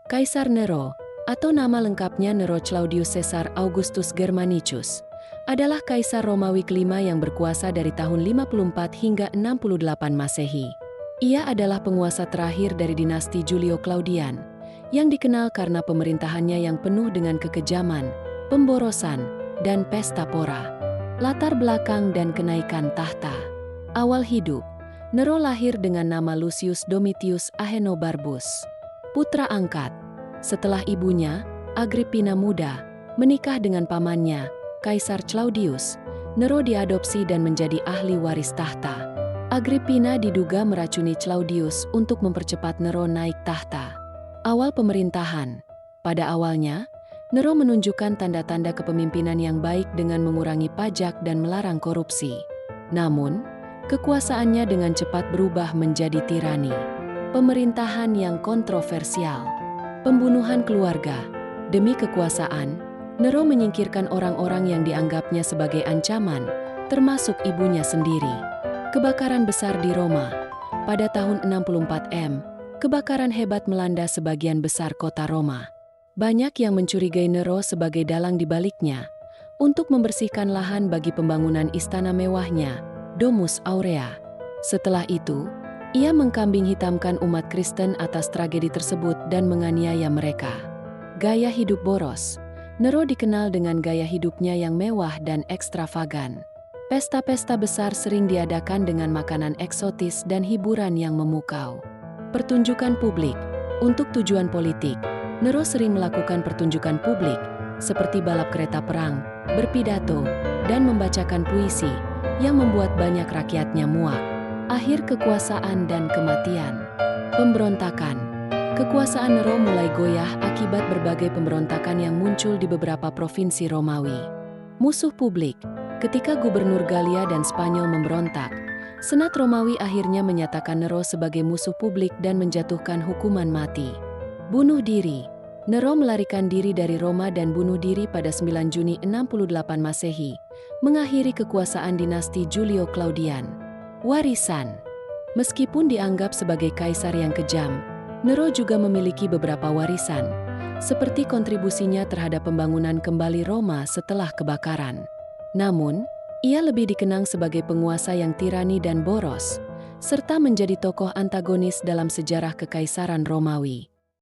Kaisar Nero, atau nama lengkapnya Nero Claudius Caesar Augustus Germanicus, adalah kaisar Romawi kelima yang berkuasa dari tahun 54 hingga 68 Masehi. Ia adalah penguasa terakhir dari dinasti Julio Claudian, yang dikenal karena pemerintahannya yang penuh dengan kekejaman, pemborosan, dan pesta pora. Latar belakang dan kenaikan tahta. Awal hidup, Nero lahir dengan nama Lucius Domitius Ahenobarbus, putra angkat. Setelah ibunya, Agrippina muda, menikah dengan pamannya, Kaisar Claudius, Nero diadopsi dan menjadi ahli waris tahta. Agrippina diduga meracuni Claudius untuk mempercepat Nero naik tahta. Awal pemerintahan. Pada awalnya, Nero menunjukkan tanda-tanda kepemimpinan yang baik dengan mengurangi pajak dan melarang korupsi. Namun, kekuasaannya dengan cepat berubah menjadi tirani. Pemerintahan yang kontroversial. Pembunuhan keluarga. Demi kekuasaan, Nero menyingkirkan orang-orang yang dianggapnya sebagai ancaman, termasuk ibunya sendiri. Kebakaran besar di Roma. Pada tahun 64 M, kebakaran hebat melanda sebagian besar kota Roma. Banyak yang mencurigai Nero sebagai dalang di baliknya untuk membersihkan lahan bagi pembangunan istana mewahnya, Domus Aurea. Setelah itu, ia mengkambing hitamkan umat Kristen atas tragedi tersebut dan menganiaya mereka. Gaya hidup boros. Nero dikenal dengan gaya hidupnya yang mewah dan ekstravagan. Pesta-pesta besar sering diadakan dengan makanan eksotis dan hiburan yang memukau. Pertunjukan publik. Untuk tujuan politik, Nero sering melakukan pertunjukan publik, seperti balap kereta perang, berpidato, dan membacakan puisi, yang membuat banyak rakyatnya muak. Akhir kekuasaan dan kematian. Pemberontakan. Kekuasaan Nero mulai goyah akibat berbagai pemberontakan yang muncul di beberapa provinsi Romawi. Musuh publik. Ketika Gubernur Galia dan Spanyol memberontak, Senat Romawi akhirnya menyatakan Nero sebagai musuh publik dan menjatuhkan hukuman mati. Bunuh diri. Nero melarikan diri dari Roma dan bunuh diri pada 9 Juni 68 Masehi, mengakhiri kekuasaan dinasti Julio Claudian. Warisan. Meskipun dianggap sebagai kaisar yang kejam, Nero juga memiliki beberapa warisan, seperti kontribusinya terhadap pembangunan kembali Roma setelah kebakaran. Namun, ia lebih dikenang sebagai penguasa yang tirani dan boros, serta menjadi tokoh antagonis dalam sejarah kekaisaran Romawi.